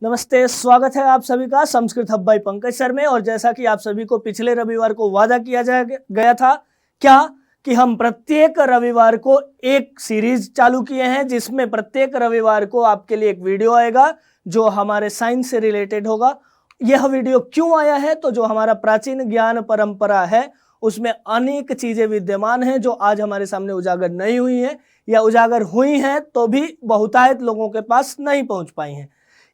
नमस्ते, स्वागत है आप सभी का Sanskrit hub by Pankaj sir में। और जैसा कि आप सभी को पिछले रविवार को वादा किया गया था क्या कि हम प्रत्येक रविवार को एक सीरीज चालू किए हैं जिसमें प्रत्येक रविवार को आपके लिए एक वीडियो आएगा जो हमारे साइंस से रिलेटेड होगा। यह वीडियो क्यों आया है? तो जो हमारा प्राचीन ज्ञान परंपरा है उसमें अनेक चीजें विद्यमान हैं जो आज हमारे सामने उजागर नहीं हुई हैं, या उजागर हुई हैं तो भी बहुतायत लोगों के पास नहीं पहुंच पाई हैं।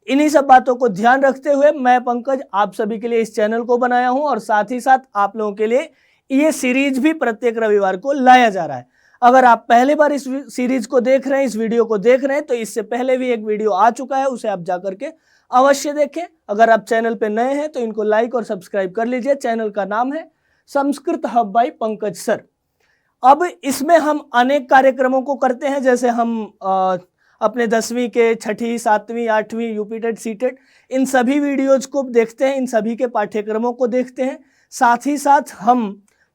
इन्हीं सब बातों को ध्यान रखते हुए मैं पंकज आप सभी के लिए इस चैनल को बनाया हूं और साथ ही साथ आप लोगों के लिए ये सीरीज भी प्रत्येक रविवार को लाया जा रहा है। अगर आप पहली बार इस सीरीज को देख रहे हैं, इस वीडियो को देख रहे हैं, तो इससे पहले भी एक वीडियो आ चुका है, उसे आप जाकर के अवश्य देखें। अगर आप चैनल पे नए हैं तो इनको लाइक और सब्सक्राइब कर लीजिए। चैनल का नाम है Sanskrit hub by Pankaj sir. अब इसमें हम अनेक कार्यक्रमों को करते हैं, जैसे हम अपने 10वीं के 6ठी 7वीं 8वीं यूपीटेट सीटेट इन सभी वीडियोज को देखते हैं, इन सभी के पाठ्यक्रमों को देखते हैं। साथ ही साथ हम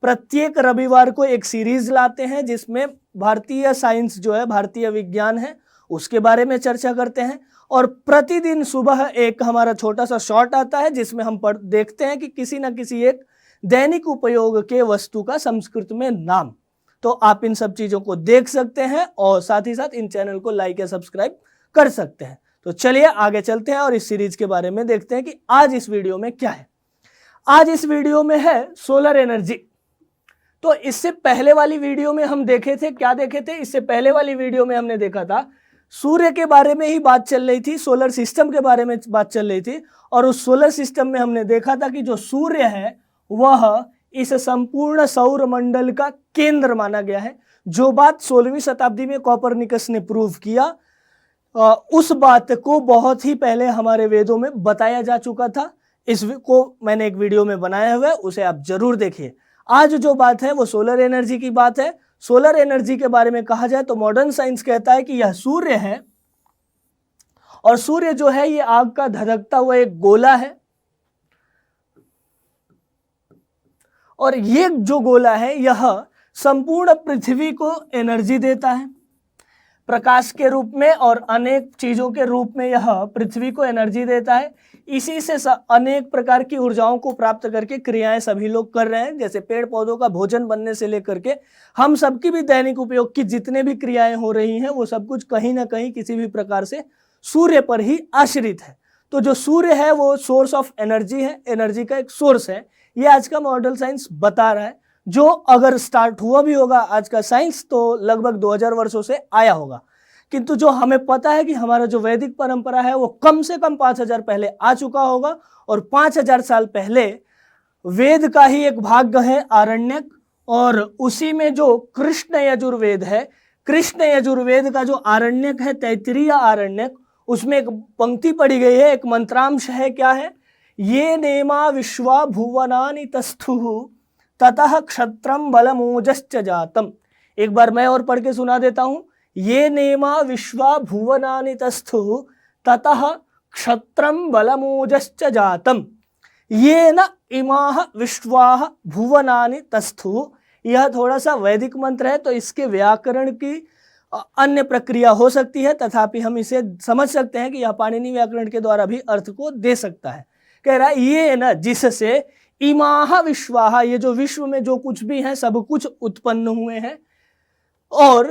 प्रत्येक रविवार को एक सीरीज लाते हैं जिसमें भारतीय साइंस जो है, भारतीय विज्ञान है, उसके बारे में चर्चा करते हैं। और प्रतिदिन सुबह एक हमारा छोटा सा शॉर्ट आता है जिसमें हम देखते हैं कि किसी न किसी एक दैनिक उपयोग के वस्तु का संस्कृत में नाम। तो आप इन सब चीजों को देख सकते हैं और साथ ही साथ इन चैनल को लाइक या सब्सक्राइब कर सकते हैं। तो चलिए आगे चलते हैं और इस सीरीज के बारे में देखते हैं कि आज इस वीडियो में क्या है। आज इस वीडियो में है सोलर एनर्जी। तो इससे पहले वाली वीडियो में हम देखे थे, क्या देखे थे? इससे पहले वाली वीडियो में हमने देखा था सूर्य के बारे में ही बात चल रही थी, सोलर सिस्टम के बारे में बात चल रही थी। और उस सोलर सिस्टम में हमने देखा था कि जो सूर्य है वह इस संपूर्ण सौर मंडल का केंद्र माना गया है। जो बात 16वीं शताब्दी में कोपरनिकस ने प्रूव किया, उस बात को बहुत ही पहले हमारे वेदों में बताया जा चुका था। इसको मैंने एक वीडियो में बनाया हुआ है, उसे आप जरूर देखिए। आज जो बात है वो सोलर एनर्जी की बात है। सोलर एनर्जी के बारे में कहा जाए तो मॉडर्न साइंस कहता है कि यह सूर्य है, और सूर्य जो है ये आग का धधकता हुआ एक गोला है, और ये जो गोला है यह संपूर्ण पृथ्वी को एनर्जी देता है प्रकाश के रूप में, और अनेक चीजों के रूप में यह पृथ्वी को एनर्जी देता है। इसी से अनेक प्रकार की ऊर्जाओं को प्राप्त करके क्रियाएं सभी लोग कर रहे हैं, जैसे पेड़ पौधों का भोजन बनने से लेकर के हम सबकी भी दैनिक उपयोग की जितने भी क्रियाएं हो रही हैं वो सब कुछ कहीं ना कहीं किसी भी प्रकार से सूर्य पर ही आश्रित है। तो जो सूर्य है वो सोर्स ऑफ एनर्जी है, एनर्जी का एक सोर्स है। ये आज का मॉडर्न साइंस बता रहा है, जो अगर स्टार्ट हुआ भी होगा आज का साइंस तो लगभग 2000 वर्षों से आया होगा। किंतु जो हमें पता है कि हमारा जो वैदिक परंपरा है वो कम से कम 5000 पहले आ चुका होगा, और 5000 साल पहले वेद का ही एक भाग है आरण्यक, और उसी में जो कृष्ण यजुर्वेद है, कृष्ण यजुर्वेद का जो आरण्यक है तैत्तिरीय आरण्यक, उसमें एक पंक्ति पढ़ी गई है, एक मंत्रांश है। क्या है? ये नेमा विश्वा भुवनानि तस्थुः ततः क्षत्रम बलमोजश्च जातम। एक बार मैं और पढ़ के सुना देता हूं। ये नेमा विश्वा भुवनानि तस्थुः ततः क्षत्रम बलमोजश्च जातम। ये न इमाः विश्वाः भुवनानि तस्थुः। यह थोड़ा सा वैदिक मंत्र है तो इसके व्याकरण की अन्य प्रक्रिया हो सकती है, तथापि हम इसे समझ सकते हैं कि यह पाणिनि व्याकरण के द्वारा भी अर्थ को दे सकता है। कह रहा है ये न जिससे इमाह विश्वाह, ये जो विश्व में जो कुछ भी है सब कुछ उत्पन्न हुए हैं, और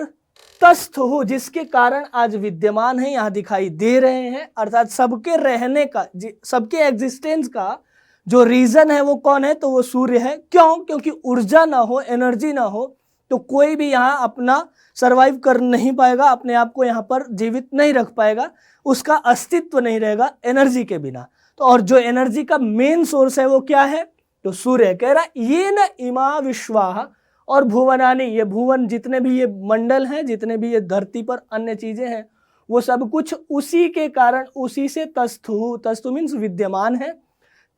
तस्थु जिसके कारण आज विद्यमान है, यहाँ दिखाई दे रहे हैं। अर्थात सबके रहने का, सबके एग्जिस्टेंस का जो रीजन है वो कौन है? तो वो सूर्य है। क्यों? क्योंकि ऊर्जा ना हो, एनर्जी ना हो तो कोई भी यहाँ अपना सरवाइव कर नहीं पाएगा, अपने आप को यहाँ पर जीवित नहीं रख पाएगा, उसका अस्तित्व नहीं रहेगा एनर्जी के बिना। तो और जो एनर्जी का मेन सोर्स है वो क्या है? तो सूर्य। कह रहा ये न इमा विश्वाह, और भुवनानि, ये भुवन जितने भी ये मंडल हैं, जितने भी ये धरती पर अन्य चीजें हैं, वो सब कुछ उसी के कारण, उसी से तस्थु, तस्थु मीन्स विद्यमान है,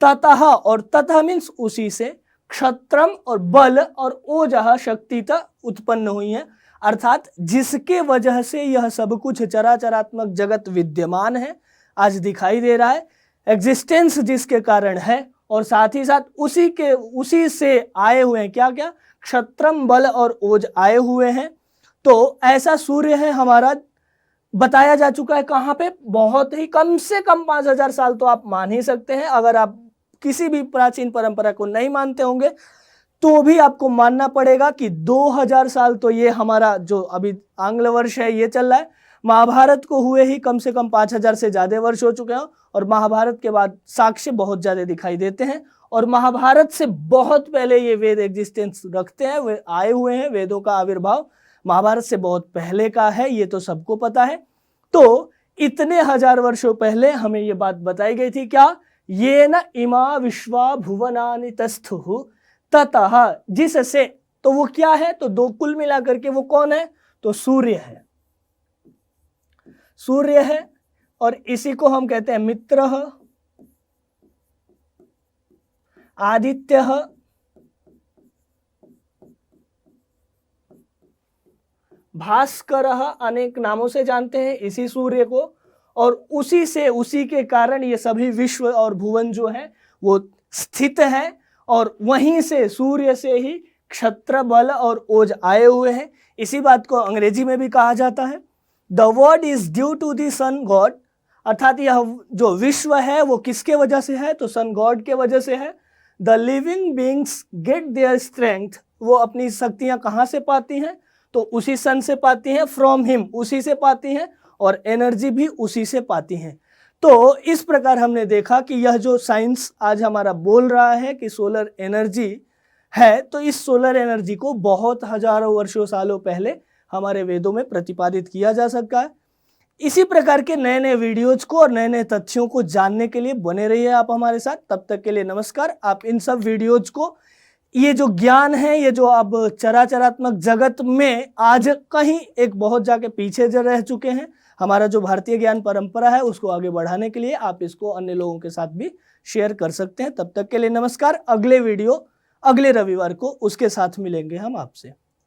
ततः, और ततः मीन्स उसी से, क्षत्रम और बल और ओजः शक्तिता उत्पन्न हुई है। अर्थात जिसके वजह से यह सब कुछ चराचरात्मक जगत विद्यमान है, आज दिखाई दे रहा है, एग्जिस्टेंस जिसके कारण है, और साथ ही साथ उसी से आए हुए हैं क्या क्या? क्षत्रम, बल और ओज आए हुए हैं। तो ऐसा सूर्य है हमारा बताया जा चुका है। कहाँ पे? बहुत ही कम से कम 5000 साल तो आप मान ही सकते हैं। अगर आप किसी भी प्राचीन परंपरा को नहीं मानते होंगे तो भी आपको मानना पड़ेगा कि 2000 साल तो ये हमारा जो अभी आंग्ल वर्ष है ये चल रहा है। महाभारत को हुए ही कम से कम 5000 से ज्यादा वर्ष हो चुके हैं और महाभारत के बाद साक्ष्य बहुत ज्यादा दिखाई देते हैं। और महाभारत से बहुत पहले ये वेद एग्जिस्टेंस रखते हैं, वे आए हुए हैं। वेदों का आविर्भाव महाभारत से बहुत पहले का है, ये तो सबको पता है। तो इतने हजार वर्षों पहले हमें ये बात बताई गई थी, क्या? ये न इमा विश्वा भुवनानि तस्थुः ततः, जिससे, तो वो क्या है? तो दो कुल मिलाकर के वो कौन है? तो सूर्य है। सूर्य है और इसी को हम कहते हैं मित्रः, आदित्यः, भास्करः, अनेक नामों से जानते हैं इसी सूर्य को। और उसी से, उसी के कारण ये सभी विश्व और भुवन जो है वो स्थित है। और वहीं से, सूर्य से ही क्षत्र, बल और ओज आए हुए हैं। इसी बात को अंग्रेजी में भी कहा जाता है, the word is due to the sun god, अर्थात यह जो विश्व है वो किसके वजह से है? तो सन गॉड के वजह से है। The living beings get their strength, वो अपनी शक्तियां कहाँ से पाती हैं? तो उसी सन से पाती हैं, फ्रॉम हिम, उसी से पाती हैं, और एनर्जी भी उसी से पाती हैं। तो इस प्रकार हमने देखा कि यह जो साइंस आज हमारा बोल रहा है कि सोलर एनर्जी है, तो इस सोलर एनर्जी को बहुत हजारों वर्षों सालों पहले हमारे वेदों में प्रतिपादित किया जा सकता है। इसी प्रकार के नए नए वीडियोज को और नए नए तथ्यों को जानने के लिए बने रहिए आप हमारे साथ। तब तक के लिए नमस्कार। आप इन सब वीडियोज को, ये जो ज्ञान है, ये जो अब चराचरात्मक जगत में आज कहीं एक बहुत जाके पीछे जो रह चुके हैं, हमारा जो भारतीय ज्ञान परंपरा है उसको आगे बढ़ाने के लिए आप इसको अन्य लोगों के साथ भी शेयर कर सकते हैं। तब तक के लिए नमस्कार। अगले वीडियो अगले रविवार को उसके साथ मिलेंगे हम आपसे।